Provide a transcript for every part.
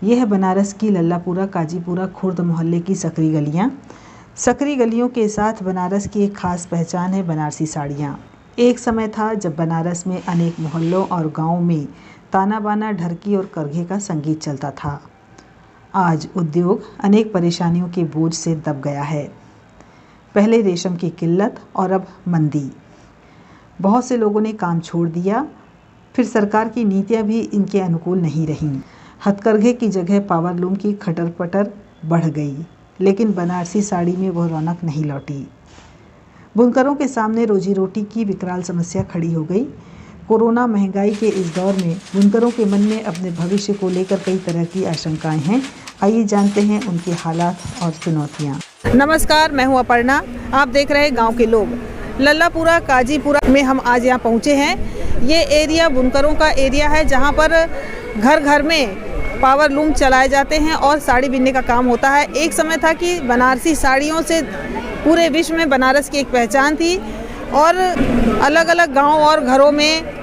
ये है बनारस की लल्लापुरा काजीपुरा खुर्द मोहल्ले की सकरी गलियाँ। सकरी गलियों के साथ बनारस की एक खास पहचान है बनारसी साड़ियाँ। एक समय था जब बनारस में अनेक मोहल्लों और गाँवों में ताना बाना, ढरकी और करघे का संगीत चलता था। आज उद्योग अनेक परेशानियों के बोझ से दब गया है। पहले रेशम की किल्लत और अब मंदी। बहुत से लोगों ने काम छोड़ दिया। फिर सरकार की नीतियाँ भी इनके अनुकूल नहीं रहीं। हथकरघे की जगह पावरलूम की खटर पटर बढ़ गई, लेकिन बनारसी साड़ी में वह रौनक नहीं लौटी। बुनकरों के सामने रोजी रोटी की विकराल समस्या खड़ी हो गई। कोरोना महंगाई के इस दौर में बुनकरों के मन में अपने भविष्य को लेकर कई तरह की आशंकाएं हैं। आइए जानते हैं उनके हालात और चुनौतियाँ। नमस्कार, मैं हूं अपर्णा। आप देख रहे हैं गांव के लोग। लल्लापुरा काजीपुरा में हम आज यहाँ पहुँचे हैं। ये एरिया बुनकरों का एरिया है, जहाँ पर घर घर में पावरलूम चलाए जाते हैं और साड़ी बिनने का काम होता है। एक समय था कि बनारसी साड़ियों से पूरे विश्व में बनारस की एक पहचान थी और अलग अलग गांव और घरों में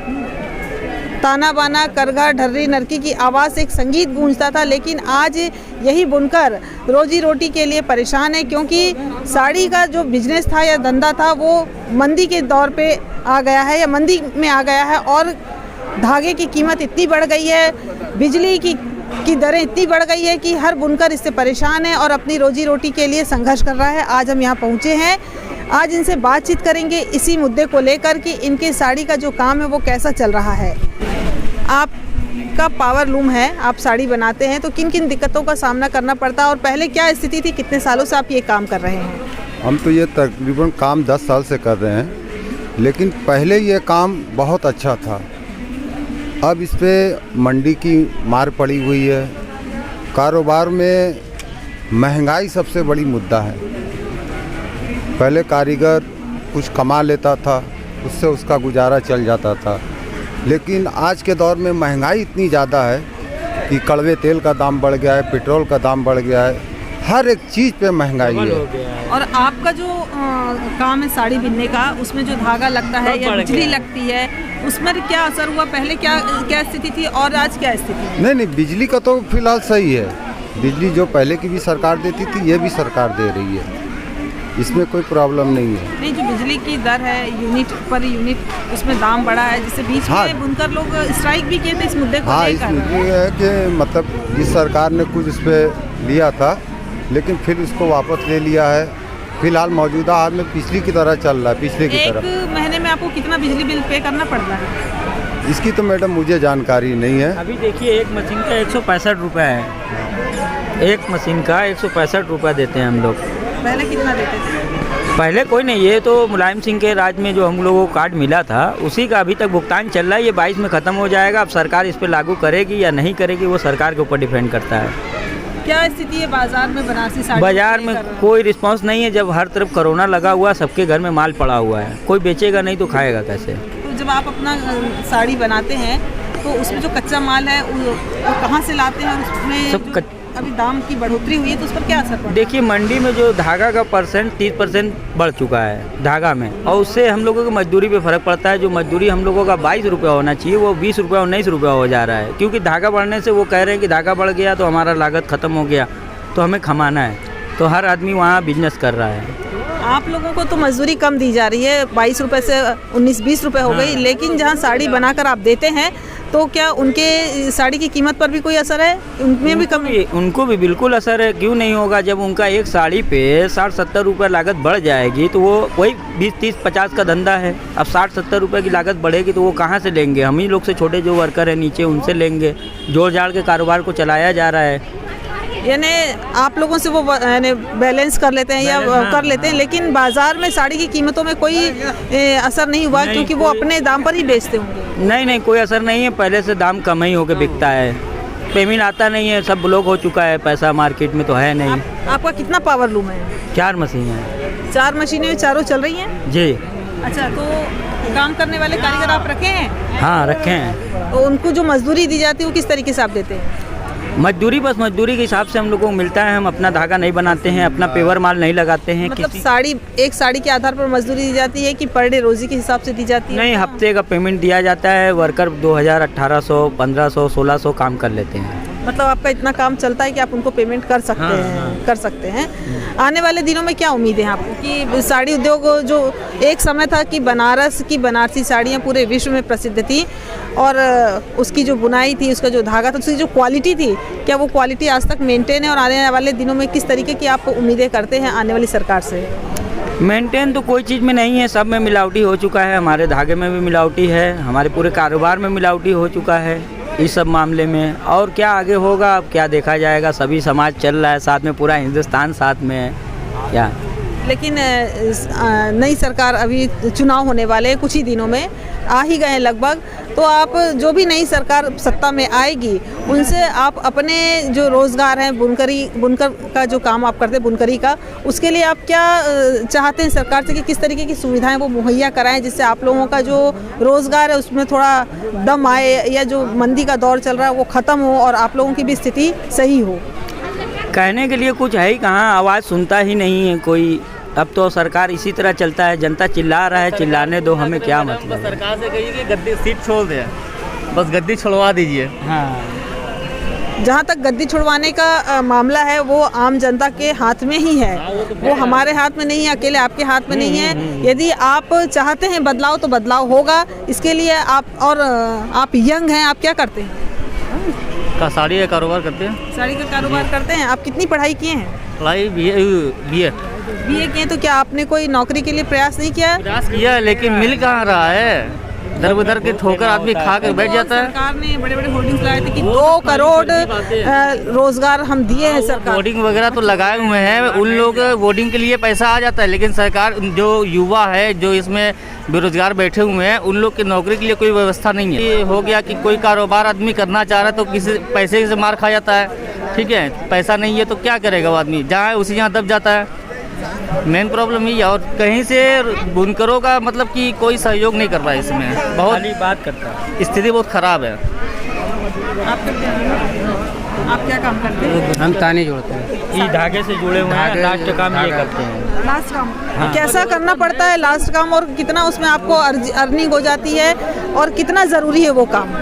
ताना बाना, करघा, ढर्री, नरकी की आवाज़ से एक संगीत गूंजता था। लेकिन आज यही बुनकर रोजी रोटी के लिए परेशान है, क्योंकि साड़ी का जो बिजनेस था या धंधा था वो मंदी के दौर पे आ गया है या मंदी में आ गया है और धागे की कीमत इतनी बढ़ गई है, बिजली की दरें इतनी बढ़ गई है कि हर बुनकर इससे परेशान है और अपनी रोजी रोटी के लिए संघर्ष कर रहा है। आज हम यहाँ पहुँचे हैं। आज इनसे बातचीत करेंगे इसी मुद्दे को लेकर कि इनके साड़ी का जो काम है वो कैसा चल रहा है। आपका पावरलूम है, आप साड़ी बनाते हैं, तो किन किन दिक्कतों का सामना करना पड़ता है और पहले क्या स्थिति थी? कितने सालों से आप ये काम कर रहे हैं? हम तो ये तकरीबन काम 10 साल से कर रहे हैं, लेकिन पहले ये काम बहुत अच्छा था। अब इस पर मंडी की मार पड़ी हुई है। कारोबार में महंगाई सबसे बड़ी मुद्दा है। पहले कारीगर कुछ कमा लेता था, उससे उसका गुजारा चल जाता था, लेकिन आज के दौर में महंगाई इतनी ज़्यादा है कि कड़वे तेल का दाम बढ़ गया है, पेट्रोल का दाम बढ़ गया है, हर एक चीज़ पे महंगाई है। और आपका जो काम है साड़ी बिनने का, उसमें जो धागा लगता है या बिजली लगती है, उसमें क्या असर हुआ? पहले क्या स्थिति थी और आज क्या स्थिति है? नहीं, बिजली का तो फिलहाल सही है। बिजली जो पहले की भी सरकार देती थी, ये भी सरकार दे रही है, इसमें कोई प्रॉब्लम नहीं है। नहीं, जो बिजली की दर है यूनिट पर यूनिट, उसमें दाम बढ़ा है, जिससे बीच में बुनकर लोग स्ट्राइक भी किए थे इस मुद्दे को लेकर। इस मुद्दे है कि मतलब इस सरकार ने कुछ इस पर लिया था, लेकिन फिर इसको वापस ले लिया है। फिलहाल मौजूदा हाल में पिछली की तरह चल रहा है, पिछले की तरह। एक महीने में आपको कितना बिजली बिल पे करना पड़ता है? इसकी तो मैडम मुझे जानकारी नहीं है। अभी देखिए, एक मशीन का 165 रुपये है। एक मशीन का 165 रुपये देते हैं हम लोग। पहले कितना देते थे? पहले कोई नहीं, ये तो मुलायम सिंह के राज में जो हम लोगों को कार्ड मिला था, उसी का अभी तक भुगतान चल रहा है। ये 22 में ख़त्म हो जाएगा। अब सरकार इस पर लागू करेगी या नहीं करेगी, वो सरकार के ऊपर डिपेंड करता है। क्या स्थिति है बाजार में बनारसी साड़ी? बाजार में कोई रिस्पांस नहीं है। जब हर तरफ कोरोना लगा हुआ, सबके घर में माल पड़ा हुआ है, कोई बेचेगा नहीं तो खाएगा कैसे? तो जब आप अपना साड़ी बनाते हैं तो उसमें जो कच्चा माल है वो कहाँ से लाते हैं? उसमें सब अभी दाम की बढ़ोतरी हुई है, तो उस पर क्या असर पड़ा? देखिए, मंडी में जो धागा का परसेंट 30% बढ़ चुका है धागा में, और उससे हम लोगों की मजदूरी पे फ़र्क पड़ता है। जो मजदूरी हम लोगों का 22 रुपये होना चाहिए, वो 20 रुपये 19 रुपये हो जा रहा है, क्योंकि धागा बढ़ने से वो कह रहे हैं कि धागा बढ़ गया तो हमारा लागत ख़त्म हो गया, तो हमें कमाना है। तो हर आदमी वहाँ बिजनेस कर रहा है। आप लोगों को तो मजदूरी कम दी जा रही है, 22 रुपये से 19-20 रुपये हो गई, लेकिन जहाँ साड़ी बनाकर आप देते हैं तो क्या उनके साड़ी की कीमत पर भी कोई असर है? उनमें भी कमी? उनको भी बिल्कुल असर है। क्यों नहीं होगा? जब उनका एक साड़ी पे 60-70 रुपये लागत बढ़ जाएगी तो वो वही 20-30-50 का धंधा है। अब 60-70 रुपये की लागत बढ़ेगी तो वो कहाँ से लेंगे? हम ही लोग से छोटे जो वर्कर हैं नीचे, उनसे लेंगे। जोड़ जाड़ के कारोबार को चलाया जा रहा है। यानी आप लोगों से वो बैलेंस कर लेते हैं या कर लेते हैं, लेकिन बाजार में साड़ी की कीमतों में कोई असर नहीं हुआ, क्योंकि वो अपने दाम पर ही बेचते होंगे। नहीं, कोई असर नहीं है। पहले से दाम कम ही होकर बिकता है। पेमेंट आता नहीं है, सब ब्लॉक हो चुका है, पैसा मार्केट में तो है नहीं। आपका कितना पावरलूम है? 4 मशीन है। 4 मशीनें चारों चल रही हैं? जी। अच्छा, तो काम करने वाले कारीगर आप रखे हैं? हाँ, रखे हैं। तो उनको जो मजदूरी दी जाती है वो किस तरीके से आप देते हैं? मजदूरी बस मजदूरी के हिसाब से हम लोगों को मिलता है। हम अपना धागा नहीं बनाते हैं, अपना पेवर माल नहीं लगाते हैं। मतलब एक साड़ी के आधार पर मजदूरी दी जाती है कि पर डे रोजी के हिसाब से दी जाती है? नहीं, हफ्ते का पेमेंट दिया जाता है। वर्कर 2000, 1800, 1500, 1600 काम कर लेते हैं। मतलब आपका इतना काम चलता है कि आप उनको पेमेंट कर सकते हैं, कर सकते हैं। आने वाले दिनों में क्या उम्मीद है आपको कि साड़ी उद्योग जो एक समय था कि बनारस की बनारसी साड़ियाँ पूरे विश्व में प्रसिद्ध थी और उसकी जो बुनाई थी, उसका जो धागा था, उसकी जो क्वालिटी थी, क्या वो क्वालिटी आज तक मेंटेन है? और आने वाले दिनों में किस तरीके की आप उम्मीदें करते हैं आने वाली सरकार से? मेंटेन तो कोई चीज़ में नहीं है, सब में मिलावटी हो चुका है। हमारे धागे में भी मिलावटी है, हमारे पूरे कारोबार में मिलावटी हो चुका है इस सब मामले में। और क्या आगे होगा अब क्या देखा जाएगा। सभी समाज चल रहा है साथ में, पूरा हिंदुस्तान साथ में है क्या। लेकिन नई सरकार, अभी चुनाव होने वाले हैं, कुछ ही दिनों में आ ही गए हैं लगभग, तो आप जो भी नई सरकार सत्ता में आएगी उनसे आप अपने जो रोज़गार हैं, बुनकर का जो काम आप करते हैं बुनकरी का, उसके लिए आप क्या चाहते हैं सरकार से कि किस तरीके की सुविधाएं वो मुहैया कराएं जिससे आप लोगों का जो रोज़गार है उसमें थोड़ा दम आए, या जो मंदी का दौर चल रहा है वो ख़त्म हो और आप लोगों की भी स्थिति सही हो? कहने के लिए कुछ है ही कहाँ, आवाज़ सुनता ही नहीं है कोई। अब तो सरकार इसी तरह चलता है, जनता चिल्ला रहा है, चिल्लाने दो, हमें क्या मतलब है। सरकार से कहिए कि गद्दी सीट छोड़ दे, बस गद्दी छुड़वा दीजिए। हाँ, जहाँ तक गद्दी छुड़वाने का मामला है वो आम जनता के हाथ में ही है, वो हमारे हाथ में नहीं है, अकेले आपके हाथ में नहीं है। यदि आप चाहते हैं बदलाव तो बदलाव होगा। इसके लिए आप यंग हैं, आप क्या करते हैं? साड़ी का कारोबार करते हैं। साड़ी का कारोबार करते हैं। आप कितनी पढ़ाई किए हैं? पढ़ाई बीए किए। तो क्या आपने कोई नौकरी के लिए प्रयास नहीं किया? प्रयास किया लेकिन मिल कहाँ रहा है, दर बदर के ठोकर आदमी खा कर बैठ जाता है। सरकार ने बड़े बड़े होर्डिंग्स लगाए थे कि 2 करोड़ रोजगार हम दिए हैं। सरकार होर्डिंग वगैरह तो लगाए हुए हैं, उन लोग वोटिंग के लिए पैसा आ जाता है, लेकिन सरकार जो युवा है जो इसमें बेरोजगार बैठे हुए हैं उन लोग की नौकरी के लिए कोई व्यवस्था नहीं है। ये हो गया कि कोई कारोबार आदमी करना चाह रहा है तो किसी पैसे से मार खा जाता है, ठीक है। पैसा नहीं है तो क्या करेगा वो आदमी, जहाँ है उसी यहाँ दब जाता है। मेन प्रॉब्लम यही है। और कहीं से बुनकरों का मतलब कि कोई सहयोग नहीं कर रहा है इसमें, बहुत बात करता है, स्थिति बहुत ख़राब है। आप क्या काम करते हैं? हम ताने जोड़ते हैं, ये धागे से जुड़े हुए हैं, लास्ट काम ये करते हैं। लास्ट काम कैसा करना पड़ता है लास्ट काम, और कितना उसमें आपको अर्निंग हो जाती है और कितना ज़रूरी है वो काम?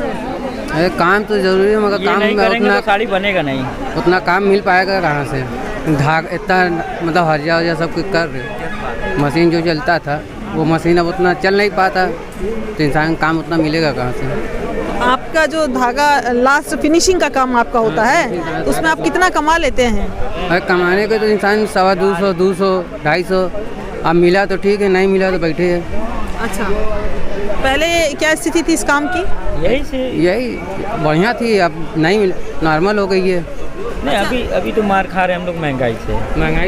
काम तो जरूरी है मगर काम नहीं करेंगे तो साड़ी बनेगा नहीं, उतना काम मिल पाएगा कहाँ से। धाग इतना मतलब हर्जा सब कुछ कर रहे, मशीन जो चलता था वो मशीन अब उतना चल नहीं पाता, तो इंसान काम उतना मिलेगा कहाँ से। आपका जो धागा लास्ट फिनिशिंग का काम आपका होता है, उसमें आप कितना कमा लेते हैं? कमाने को तो इंसान 250, 200, 250, अब मिला तो ठीक है, नहीं मिला तो बैठे है। अच्छा, पहले क्या स्थिति थी इस काम की? यही बढ़िया थी, अब नहीं मिला, नॉर्मल हो गई है। नहीं, अभी तो मार खा रहे हैं हम लोग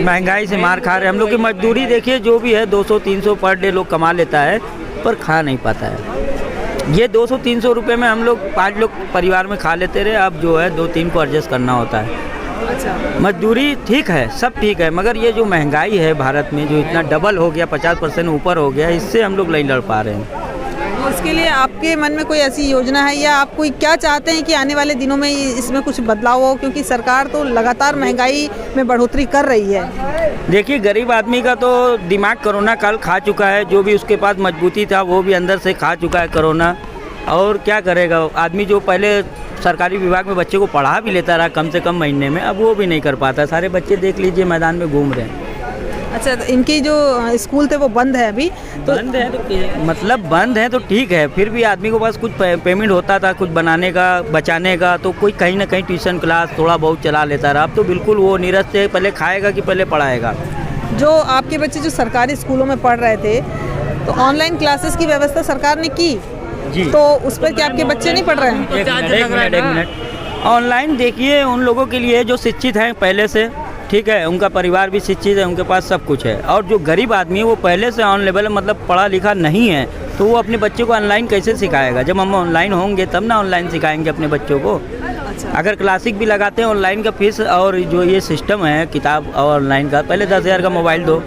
महंगाई से मार खा रहे हैं हम लोग की। मजदूरी देखिए जो भी है 200-300 पर डे लोग कमा लेता है पर खा नहीं पाता है। ये 200-300 रुपये में हम लोग 5 लोग परिवार में खा लेते रहे, अब जो है 2-3 को एडजस्ट करना होता है। अच्छा, मजदूरी ठीक है, सब ठीक है, मगर ये जो महंगाई है भारत में जो इतना डबल हो गया, 50% ऊपर हो गया, इससे हम लोग नहीं लड़ पा रहे हैं। उसके लिए आपके मन में कोई ऐसी योजना है या आप कोई क्या चाहते हैं कि आने वाले दिनों में इसमें कुछ बदलाव हो, क्योंकि सरकार तो लगातार महंगाई में बढ़ोतरी कर रही है? देखिए, गरीब आदमी का तो दिमाग कोरोना काल खा चुका है, जो भी उसके पास मजबूती था वो भी अंदर से खा चुका है कोरोना। और क्या करेगा आदमी जो पहले सरकारी विभाग में बच्चे को पढ़ा भी लेता रहा कम से कम महीने में, अब वो भी नहीं कर पाता। सारे बच्चे देख लीजिए मैदान में घूम रहे हैं। अच्छा, तो इनकी जो स्कूल थे वो बंद है अभी? तो बंद है तो मतलब बंद है तो ठीक है, फिर भी आदमी के पास कुछ पेमेंट होता था कुछ बनाने का, बचाने का, तो कोई कहीं ना कहीं ट्यूशन क्लास थोड़ा बहुत चला लेता रहा। अब तो बिल्कुल वो नीरस से पहले खाएगा कि पहले पढ़ाएगा। जो आपके बच्चे जो सरकारी स्कूलों में पढ़ रहे थे तो ऑनलाइन क्लासेस की व्यवस्था सरकार ने की जी, तो उस पर क्या आपके बच्चे नहीं पढ़ रहे हैं? एक मिनट। ऑनलाइन देखिए उन लोगों के लिए जो शिक्षित हैं पहले से, ठीक है, उनका परिवार भी शिक्षित है, उनके पास सब कुछ है। और जो गरीब आदमी है वो पहले से ऑन लेवल मतलब पढ़ा लिखा नहीं है, तो वो अपने बच्चे को ऑनलाइन कैसे सिखाएगा? जब हम ऑनलाइन होंगे तब ना ऑनलाइन सिखाएंगे अपने बच्चों को। अगर क्लासिक भी लगाते हैं ऑनलाइन का फीस और जो ये सिस्टम है किताब और ऑनलाइन का, पहले 10,000 का मोबाइल दो,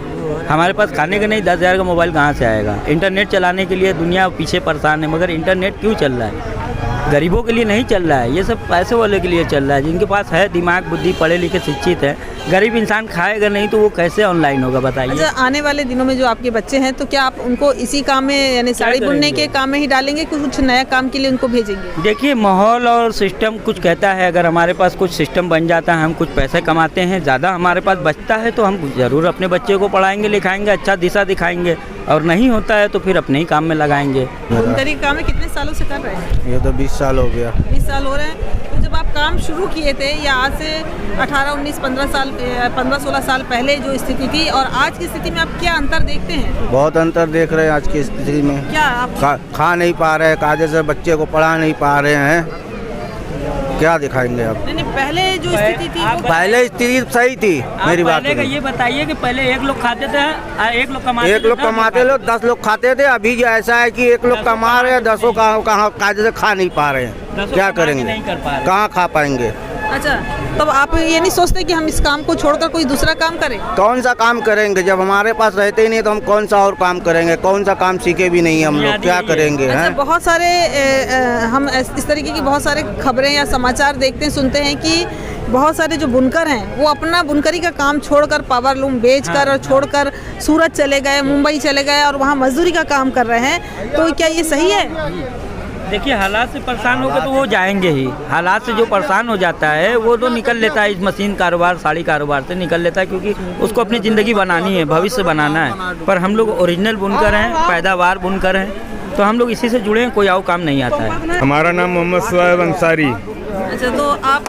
हमारे पास खाने का नहीं 10,000 का मोबाइल कहाँ से आएगा? इंटरनेट चलाने के लिए दुनिया पीछे परेशान है, मगर इंटरनेट क्यों चल रहा है? गरीबों के लिए नहीं चल रहा है, ये सब पैसे वाले के लिए चल रहा है। जिनके पास है दिमाग बुद्धि, पढ़े लिखे शिक्षित है, गरीब इंसान खाएगा नहीं तो वो कैसे ऑनलाइन होगा बताइए। अच्छा, आने वाले दिनों में जो आपके बच्चे हैं तो क्या आप उनको इसी काम में यानी साड़ी बुनने के काम में ही डालेंगे कि कुछ नया काम के लिए उनको भेजेंगे? देखिए, माहौल और सिस्टम कुछ कहता है, अगर हमारे पास कुछ सिस्टम बन जाता है, हम कुछ पैसे कमाते हैं, ज़्यादा हमारे पास बचता है तो हम ज़रूर अपने बच्चे को पढ़ाएंगे लिखाएंगे, अच्छा दिशा दिखाएंगे, और नहीं होता है तो फिर अपने ही काम में लगाएंगे। बुनकरी का काम है कितने सालों से कर रहे हैं? ये तो 20 साल हो गया। 20 साल हो रहे हैं। तो जब आप काम शुरू किए थे या आज से 18, 19, 15-16 साल पहले जो स्थिति थी और आज की स्थिति में आप क्या अंतर देखते हैं? बहुत अंतर देख रहे हैं आज की स्थिति में। क्या आप खा नहीं पा रहे हैं, कायदे से बच्चे को पढ़ा नहीं पा रहे हैं, क्या दिखाएंगे अब? नहीं, पहले जो स्थिति थी वो पहले स्थिति सही थी। मेरी बात पहले का ये बताइए कि पहले एक लोग खाते थे, एक लोग कमाते लोग 10 लोग खाते थे। अभी जो ऐसा है कि एक लोग कमा रहे हैं, 10 कहाँ कायदे से खा नहीं पा रहे हैं, क्या करेंगे, कहाँ खा पाएंगे? अच्छा, तब आप ये नहीं सोचते कि हम इस काम को छोड़कर कोई दूसरा काम करें? कौन सा काम करेंगे जब हमारे पास रहते ही नहीं तो हम कौन सा और काम करेंगे? कौन सा काम सीखे भी नहीं हम लोग, क्या करेंगे? अच्छा, बहुत सारे हम इस तरीके की बहुत सारे खबरें या समाचार देखते हैं, सुनते हैं कि बहुत सारे जो बुनकर हैं वो अपना बुनकरी का काम छोड़कर पावर लूम बेचकर और छोड़कर सूरत चले गए, मुंबई चले गए और वहाँ मजदूरी का काम कर रहे हैं। तो क्या ये सही है? देखिए, हालात से परेशान होकर तो वो जाएंगे ही। हालात से जो परेशान हो जाता है वो तो निकल लेता है इस मशीन कारोबार, साड़ी कारोबार से निकल लेता है, क्योंकि उसको अपनी ज़िंदगी बनानी है, भविष्य बनाना है। पर हम लोग ओरिजिनल बुनकर हैं, पैदावार बुनकर हैं, तो हम लोग इसी से जुड़े हैं, कोई और काम नहीं आता है। हमारा नाम मोहम्मद सुहैब अंसारी। अच्छा, तो आप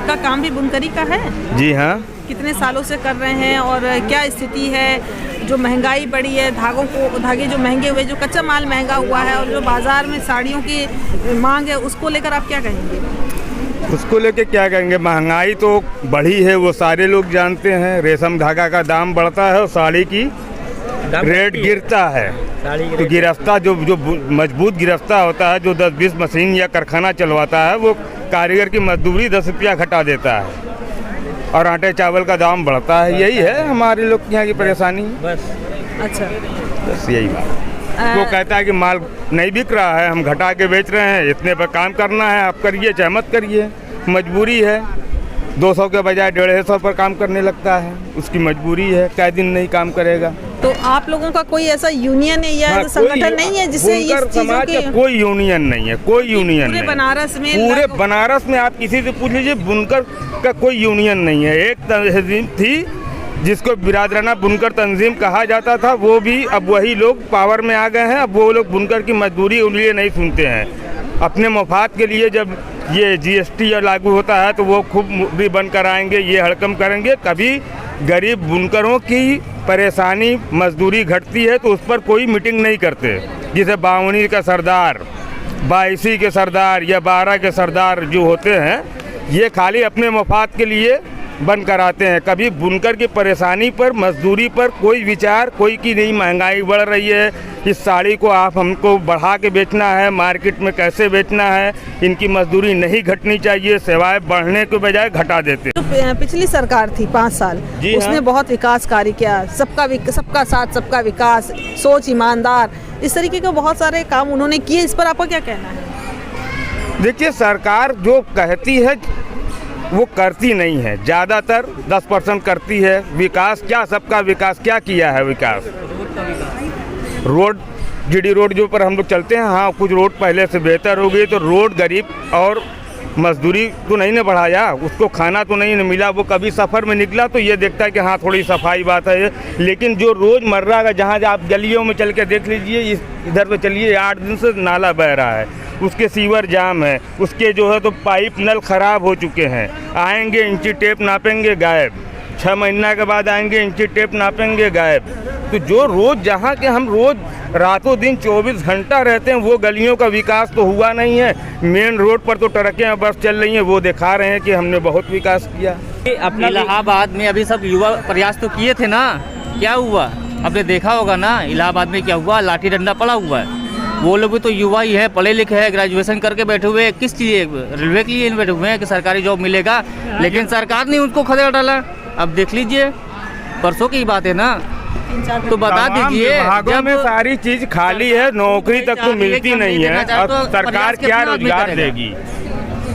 का काम भी बुनकरी का है? जी हाँ। कितने सालों से कर रहे हैं और क्या स्थिति है? जो महंगाई बढ़ी है, धागे जो महंगे हुए, जो कच्चा माल महंगा हुआ है और जो बाजार में साड़ियों की मांग है, उसको लेकर आप क्या कहेंगे? उसको लेके क्या कहेंगे? महंगाई तो बढ़ी है, वो सारे लोग जानते हैं। रेशम धागा का दाम बढ़ता है और साड़ी की रेट गिरता है। तो गिरफ्ता जो मजबूत गिरफ्ता होता है, जो 10-20 मशीन या कारखाना चलवाता है, वो कारीगर की मजदूरी 10 रुपया घटा देता है और आटे चावल का दाम बढ़ता है। यही है हमारे लोग यहाँ की परेशानी बस। अच्छा, बस यही बात। वो कहता है कि माल नहीं बिक रहा है, हम घटा के बेच रहे हैं, इतने पर काम करना है, आप करिए चाहे मत करिए, मजबूरी है। 200 के बजाय 150 पर काम करने लगता है, उसकी मजबूरी है, कई दिन नहीं काम करेगा। तो आप लोगों का कोई ऐसा यूनियन है या संगठन नहीं है जिससे ये चीजों की? कोई यूनियन नहीं है, कोई यूनियन नहीं। पूरे बनारस में आप किसी से पूछ लीजिए, बुनकर का कोई यूनियन नहीं है। एक तंजीम थी जिसको बिरादराना बुनकर तंजीम कहा जाता था, वो भी अब वही लोग पावर में आ गए हैं। अब वो लोग बुनकर की मजदूरी उनके नहीं सुनते हैं। अपने मफाद के लिए जब ये GST लागू होता है तो वो खूब भी बन कर आएंगे, ये हड़कम करेंगे। कभी गरीब बुनकरों की परेशानी मजदूरी घटती है तो उस पर कोई मीटिंग नहीं करते। जैसे 52 का सरदार, 22 के सरदार या 12 के सरदार जो होते हैं, ये खाली अपने मफाद के लिए बन कर आते हैं। कभी बुनकर की परेशानी पर, मजदूरी पर कोई विचार, कोई की नहीं। महंगाई बढ़ रही है, इस साड़ी को आप हमको बढ़ा के बेचना है, मार्केट में कैसे बेचना है, इनकी मजदूरी नहीं घटनी चाहिए, सेवाएं बढ़ने के बजाय घटा देते। तो पिछली सरकार थी 5 साल, उसने बहुत विकास कार्य किया, सबका साथ सबका विकास, सोच ईमानदार, इस तरीके के बहुत सारे काम उन्होंने किए। इस पर आपका क्या कहना है? देखिए, सरकार जो कहती है वो करती नहीं है, ज़्यादातर 10% करती है। विकास क्या, सबका विकास क्या किया है? विकास रोड, GD रोड जो पर हम लोग चलते हैं, हाँ कुछ रोड पहले से बेहतर हो गई। तो रोड गरीब और मजदूरी तो नहीं न बढ़ाया, उसको खाना तो नहीं न मिला। वो कभी सफ़र में निकला तो ये देखता है कि हाँ थोड़ी सफाई बात है, लेकिन जो रोज़मर्रा का जहाँ आप गलियों में चल के देख लीजिए, इधर पे चलिए, 8 दिन से नाला बह रहा है, उसके सीवर जाम है, उसके जो है तो पाइप नल ख़राब हो चुके हैं। आएंगे इंची टेप नापेंगे, गायब। 6 महीना के बाद आएंगे, इंची टेप नापेंगे, गायब। तो जो रोज़ जहाँ के हम रोज़ रातों दिन 24 घंटा रहते हैं, वो गलियों का विकास तो हुआ नहीं है। मेन रोड पर तो ट्रकें और बस चल रही हैं, वो दिखा रहे हैं कि हमने बहुत विकास किया। अपने इलाहाबाद में अभी सब युवा प्रयास तो किए थे ना, क्या हुआ? आपने देखा होगा ना इलाहाबाद में क्या हुआ, लाठी डंडा पड़ा हुआ है। वो लोग भी तो युवा ही है, पढ़े लिखे हैं, ग्रेजुएशन करके बैठे हुए हैं। किस चीज़, रेलवे के लिए बैठे हुए हैं कि सरकारी जॉब मिलेगा, लेकिन सरकार ने उनको खदेड़ डाला। अब देख लीजिए, परसों की बात है ना, तो बता तमाम दीजिए विभागों में सारी चीज खाली है, नौकरी तक तो मिलती नहीं है। अब सरकार क्या रोजगार देगी?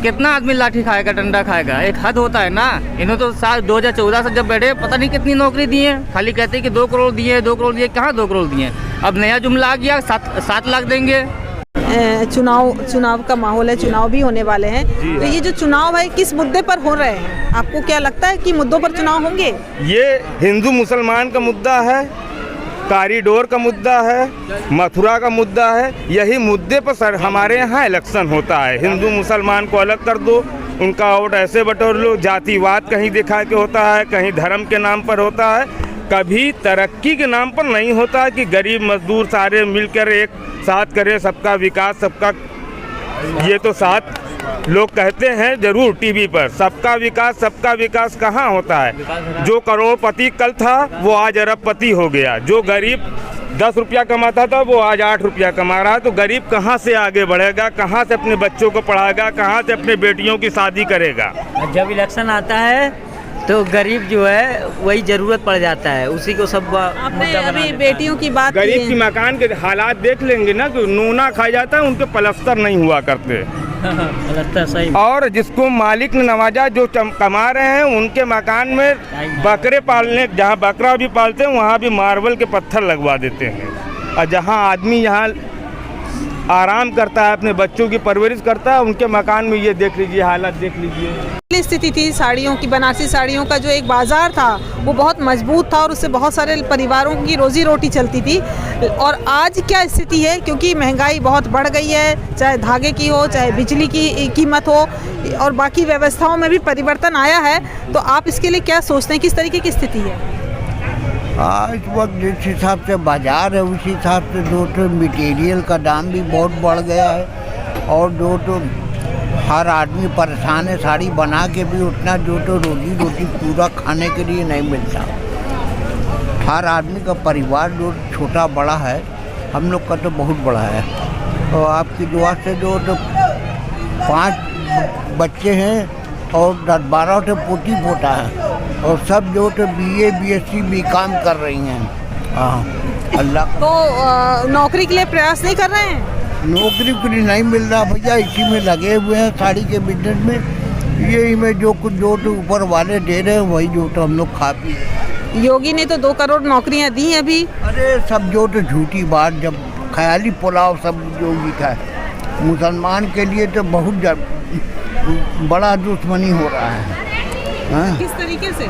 कितना आदमी लाठी खाएगा, डंडा खाएगा? एक हद होता है ना। इन्होंने तो साल 2014 से जब बैठे पता नहीं कितनी नौकरी दी है, खाली कहते हैं कि 2 करोड़ दिए, 2 करोड़ दिए। कहाँ 2 करोड़ दिए? अब नया जुमला आ गया, 7 लाख देंगे। चुनाव का माहौल है, चुनाव भी होने वाले हैं। तो ये जो चुनाव है किस मुद्दे पर हो रहे हैं? आपको क्या लगता है कि मुद्दों पर चुनाव होंगे? ये हिंदू मुसलमान का मुद्दा है, कॉरिडोर का मुद्दा है, मथुरा का मुद्दा है। यही मुद्दे पर सर हमारे यहाँ इलेक्शन होता है। हिंदू मुसलमान को अलग कर दो, उनका वोट ऐसे बटोर लो। जातिवाद कहीं दिखा के होता है, कहीं धर्म के नाम पर होता है, कभी तरक्की के नाम पर नहीं होता है कि गरीब मजदूर सारे मिलकर एक साथ करें सबका विकास, सबका। ये तो साथ लोग कहते हैं जरूर टीवी पर, सबका विकास कहाँ होता है? जो करोड़पति कल था वो आज अरबपति हो गया। जो गरीब 10 रुपया कमाता था वो आज 8 रुपया कमा रहा है। तो गरीब कहाँ से आगे बढ़ेगा, कहाँ से अपने बच्चों को पढ़ाएगा, कहाँ से अपने बेटियों की शादी करेगा? जब इलेक्शन आता है तो गरीब जो है वही जरूरत पड़ जाता है, उसी को सब आपने अभी बेटियों की बात की गरीब है। की मकान के हालात देख लेंगे ना कि नूना खा जाता है, उनके प्लस्तर नहीं हुआ करते। सही। और जिसको मालिक ने नवाजा, जो कमा रहे हैं, उनके मकान में बकरे पालने, जहाँ बकरा भी पालते हैं वहाँ भी मार्बल के पत्थर लगवा देते हैं। और जहाँ आदमी यहाँ आराम करता है, अपने बच्चों की परवरिश करता है, उनके मकान में ये देख लीजिए हालत, देख लीजिए। स्थिति थी साड़ियों की, बनारसी साड़ियों का जो एक बाजार था वो बहुत मजबूत था और उससे बहुत सारे परिवारों की रोजी रोटी चलती थी। और आज क्या स्थिति है? क्योंकि महंगाई बहुत बढ़ गई है, चाहे धागे की हो, चाहे बिजली की कीमत हो, और बाकी व्यवस्थाओं में भी परिवर्तन आया है। तो आप इसके लिए क्या सोचते हैं, किस तरीके की स्थिति है? इस वक्त जिस हिसाब से बाजार है उसी हिसाब से जो तो मटेरियल का दाम भी बहुत बढ़ गया है, और जो तो हर आदमी परेशान है। साड़ी बना के भी उतना जो तो रोटी पूरा खाने के लिए नहीं मिलता। हर आदमी का परिवार जो छोटा बड़ा है, हम लोग का तो बहुत बड़ा है। और आपकी दुआ से जो तो 5 बच्चे हैं और 10-12 तो पोती पोता है, और सब जो तो BA BSc भी काम कर रही हैं। हाँ, अल्लाह। तो नौकरी के लिए प्रयास नहीं कर रहे हैं? नौकरी के नहीं मिल रहा भैया, इसी में लगे हुए हैं, साड़ी के बिजनेस में। यही में जो कुछ जो तो ऊपर वाले दे रहे हैं वही जो तो हम लोग खा पी। योगी ने तो 2 करोड़ नौकरियां दी हैं अभी। अरे सब जो तो झूठी बात, जब ख्याली पुलाव सब योगी का है। मुसलमान के लिए तो बहुत बड़ा दुश्मनी हो रहा है। हाँ? किस तरीके से?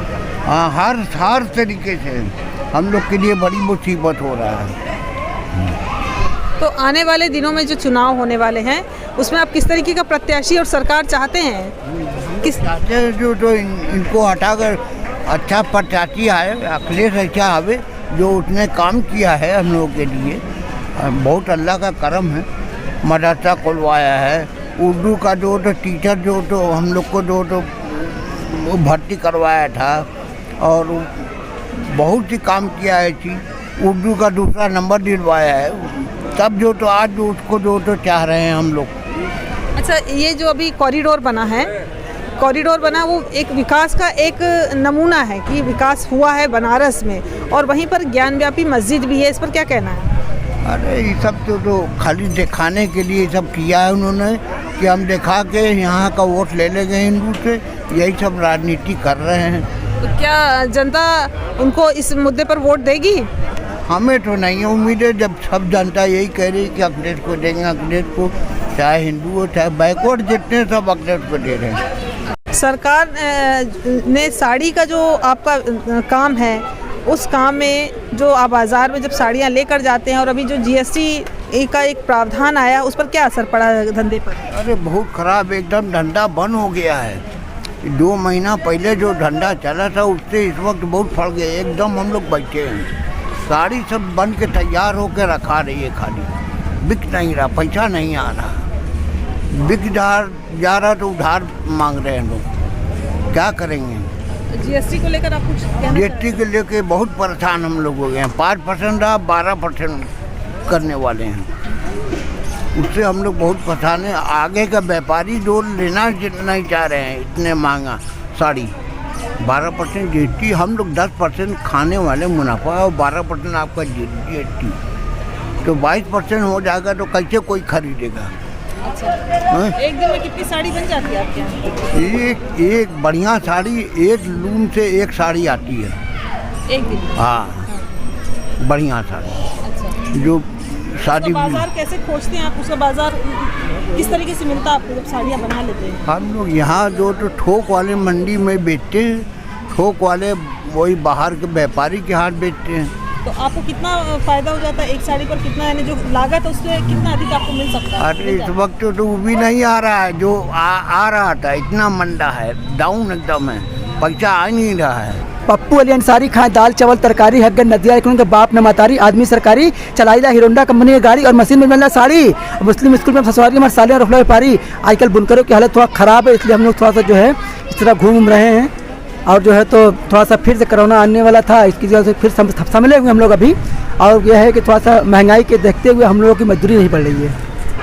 हाँ, हर तरीके से हम लोग के लिए बड़ी मुसीबत हो रहा है। तो आने वाले दिनों में जो चुनाव होने वाले हैं उसमें आप किस तरीके का प्रत्याशी और सरकार चाहते हैं? किस चाहते हैं जो तो इनको हटाकर अच्छा प्रत्याशी आए, अखिलेश अच्छा आवे, जो उसने काम किया है हम लोगों के लिए। बहुत अल्लाह का करम है। मदरसा खुलवाया है, उर्दू का जो तो टीचर जो तो हम लोग को जो तो भर्ती करवाया था, और बहुत सी काम किया है चीज़। उर्दू का 2रा नंबर दिलवाया है। तब जो तो आज जो उसको जो तो चाह रहे हैं हम लोग। अच्छा, ये जो अभी कॉरिडोर बना है, वो एक विकास का एक नमूना है कि विकास हुआ है बनारस में, और वहीं पर ज्ञानव्यापी मस्जिद भी है। इस पर क्या कहना है? अरे ये सब तो खाली दिखाने के लिए सब किया है उन्होंने, कि हम दिखा के यहाँ का वोट ले लेंगे हिंदू से। यही सब राजनीति कर रहे हैं। तो क्या जनता उनको इस मुद्दे पर वोट देगी? हमें तो नहीं है उम्मीद है, जब सब जनता यही कह रही है कि अखिलेश को देंगे, अखिलेश को, चाहे हिंदू हो चाहे बैकवर्ड, जितने सब अखिलेश को दे रहे हैं। सरकार ने साड़ी का जो आपका काम है, उस काम में जो आप बाज़ार में जब साड़ियाँ लेकर जाते हैं, और अभी जो GST का एक प्रावधान आया, उस पर क्या असर पड़ा धंधे पर? अरे बहुत ख़राब, एकदम धंधा बंद हो गया है। 2 महीना पहले जो धंधा चला था उससे इस वक्त बहुत फट गया। एकदम हम लोग बैठे हैं, साड़ी सब बन के तैयार होकर रखा रही है, खाली बिक नहीं रहा, पैसा नहीं आ रहा। बिक जा रहा तो उधार मांग रहे हैं लोग, क्या करेंगे? GST को लेकर आप कुछ कहना? GST को लेकर बहुत परेशान हम लोग हो गए हैं। 5% रहा, 12% करने वाले हैं। उससे हम लोग बहुत परेशान हैं। आगे का व्यापारी जो लेना नहीं चाह रहे हैं, इतने महंगा साड़ी, 12% जीएसटी, हम लोग 10% खाने वाले मुनाफा और 12% आपका जीएसटी, तो 22% हो जाएगा तो कैसे कोई खरीदेगा। अच्छा, एक दिन में कितनी साड़ी बन जाती है आपके यहाँ? एक बढ़िया साड़ी, एक लूम से एक साड़ी आती है एक दिन? हाँ, बढ़िया साड़ी। अच्छा, जो शादी बाजार कैसे खोजते हैं आप? उसका बाजार किस तरीके से मिलता है आपको जब साड़ियाँ बना लेते हैं? हम लोग यहाँ जो तो थोक वाले मंडी में बेचते हैं, थोक वाले वही बाहर के व्यापारी के हाथ बेचते हैं। तो आपको कितना फायदा हो जाता है एक साड़ी पर? कितना यानी जो लागत है उससे कितना अधिक आपको मिल सकता है? अरे इस वक्त तो वो भी नहीं आ रहा है, जो आ रहा था इतना मंदा है, डाउन एकदम है, पैसा आ नहीं रहा है। पप्पू अली अंसारी खाए दाल चावल तरकारी हगन नदिया के बाप न मातारी आदमी सरकारी चलाईला हीरोंडा कंपनी की गाड़ी और मशीन में मिलना साड़ी। मुस्लिम स्कूल में ससुरारी हमारे साले रुखला व्यापारी। आजकल बुनकरों की हालत थोड़ा ख़राब है, इसलिए हम लोग थोड़ा सा जो है इस तरह घूम रहे हैं। और जो है तो थोड़ा सा फिर से कोरोना आने वाला था, इसकी वजह से फिर संभले हुए हम लोग अभी। और यह है कि थोड़ा सा महंगाई के देखते हुए हम लोगों की मजदूरी नहीं पड़ रही है।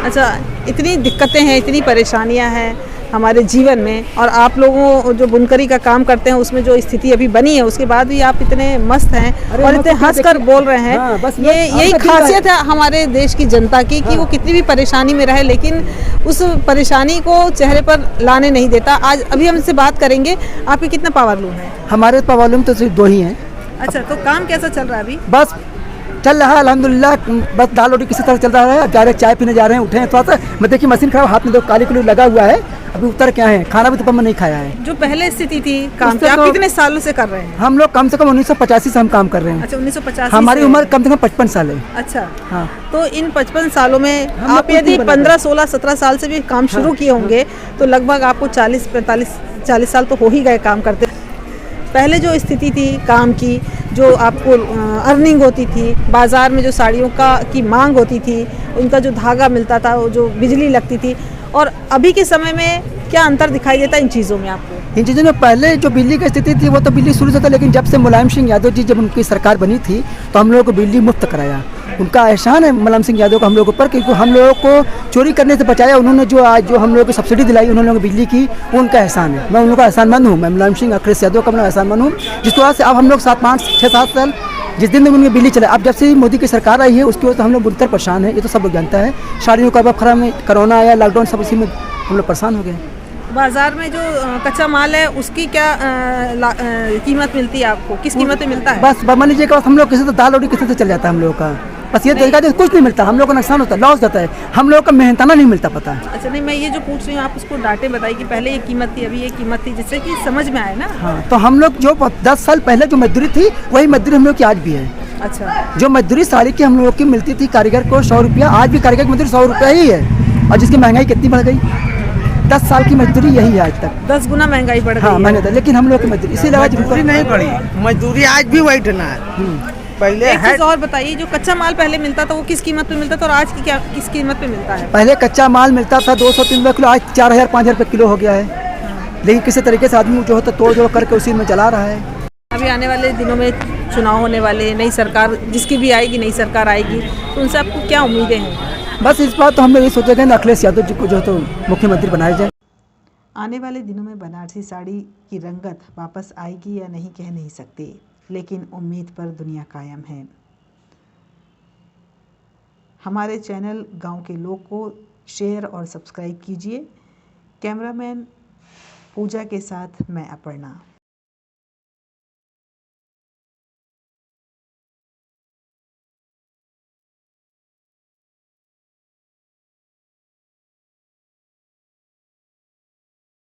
अच्छा, इतनी दिक्कतें हैं, इतनी परेशानियां हैं हमारे जीवन में, और आप लोगों जो बुनकरी का काम करते हैं उसमें जो स्थिति अभी बनी है उसके बाद भी आप इतने मस्त हैं और इतने हंस कर बोल रहे हैं। हाँ, बस ये यही खासियत है हमारे देश की जनता की कि वो कितनी भी परेशानी में रहे लेकिन उस परेशानी को चेहरे पर लाने नहीं देता। आज अभी हम इससे बात करेंगे, आपके कितना पावर लूम है? हमारे पावर लूम तो सिर्फ 2 ही हैं। अच्छा, तो काम कैसा चल रहा है अभी? बस चल रहा है अल्हम्दुलिल्लाह, बस दाल रोटी किसी तरह चल रहा है। अब जा रहे चाय पीने जा रहे हैं, उठे हैं थोड़ा सा, मैं देखिए मशीन खराब, हाथ में दो काली कुली लगा हुआ है, अभी उतर क्या है, खाना भी तो नहीं खाया है। जो पहले स्थिति थी काम की, आप कितने सालों से कर रहे हैं? हम लोग कम से कम 1985 से हम काम कर रहे हैं। अच्छा, 1985। हमारी उम्र कम से कम 55 साल है। अच्छा, हाँ। तो इन 55 सालों में आप यदि 15, 16, 17 साल से भी काम शुरू किए होंगे तो लगभग आपको 40 साल तो हो ही गए काम करते। पहले जो स्थिति थी काम की, जो आपको अर्निंग होती थी, बाज़ार में जो साड़ियों की मांग होती थी, उनका जो धागा मिलता था, वो जो बिजली लगती थी, और अभी के समय में क्या अंतर दिखाई देता है इन चीज़ों में आपको? इन चीज़ों में पहले जो बिजली की स्थिति थी वो तो बिजली शुरू से था, लेकिन जब से मुलायम सिंह यादव जी जब उनकी सरकार बनी थी तो हम लोगों को बिजली मुफ्त कराया। उनका एहसान है मुलायम सिंह यादव का हम लोगों पर, क्योंकि हम लोगों को चोरी करने से बचाया। उन्होंने जो आज जो हम लोगों को सब्सिडी दिलाई, उन्होंने बिजली की, वो उनका एहसान है। मैं उन लोगों का एहसानमंद हूँ। मैं मुलायम सिंह अखिलेश यादव का मैं एहसानमंद हूँ, जिस तरह से अब हम लोग 7, 5, 6, 7 साल जिस दिन उनकी बिजली चला, अब जब से मोदी की सरकार आई है उसकी वजह से हम लोग बुनकर परेशान है, ये तो सब लोग जानता है। साड़ियों का अब खराब में कोरोना आया, लॉकडाउन, सब उसी में हम लोग परेशान हो गए। बाजार में जो कच्चा माल है उसकी क्या कीमत मिलती है आपको? किस कीमत में मिलता है? बस मान लीजिए कि हम लोग किसी तो दाल रोटी किसी से चल जाता है हम लोगों का, बस ये तरीका जो कुछ नहीं मिलता, हम लोग को नुकसान होता है, लॉस जाता है, हम लोग का मेहनताना नहीं मिलता पता है। अच्छा, नहीं मैं ये जो पूछ रही हूँ आप उसको डाटे बताइए कि पहले ये कीमत थी, अभी ये कीमत थी, जिससे कि समझ में आए ना। हाँ, तो हम लोग जो 10 साल पहले जो मजदूरी थी वही मजदूरी हम लोग की आज भी है। अच्छा, जो मजदूरी साड़ी की हम लोगों की मिलती थी कारीगर को 100 रुपया, आज भी कारीगर की मजदूरी 100 रुपया ही है। और जिसकी महंगाई कितनी बढ़ गई, 10 साल की मजदूरी यही है आज तक, 10 गुना महंगाई बढ़ गई। हाँ, महंगाई, लेकिन हम लोग की मजदूरी इसी मजदूरी नहीं बढ़ी, मजदूरी आज भी वही ना है। पहले एक चीज़ और बताइए, जो कच्चा माल पहले मिलता था वो किस कीमत पे मिलता था और आज की क्या किस कीमत पे मिलता है? पहले कच्चा माल मिलता था 200-300 किलो, आज 4000, 5000 रुपये किलो हो गया है। लेकिन किसी तरीके से आदमी जो होता तोड़ जोड़ करके उसी में चला रहा है। अभी आने वाले दिनों में चुनाव होने वाले, नई सरकार जिसकी भी आएगी, नई सरकार आएगी, तो उनसे आपको क्या उम्मीदें हैं? बस इस बात तो हम लोग ये सोचेंगे ना, अखिलेश यादव जी को जो तो मुख्यमंत्री बनाया जाए। आने वाले दिनों में बनारसी साड़ी की रंगत वापस आएगी या नहीं कह नहीं सकते, लेकिन उम्मीद पर दुनिया कायम है। हमारे चैनल गांव के लोग को शेयर और सब्सक्राइब कीजिए। कैमरामैन पूजा के साथ मैं अपर्णा।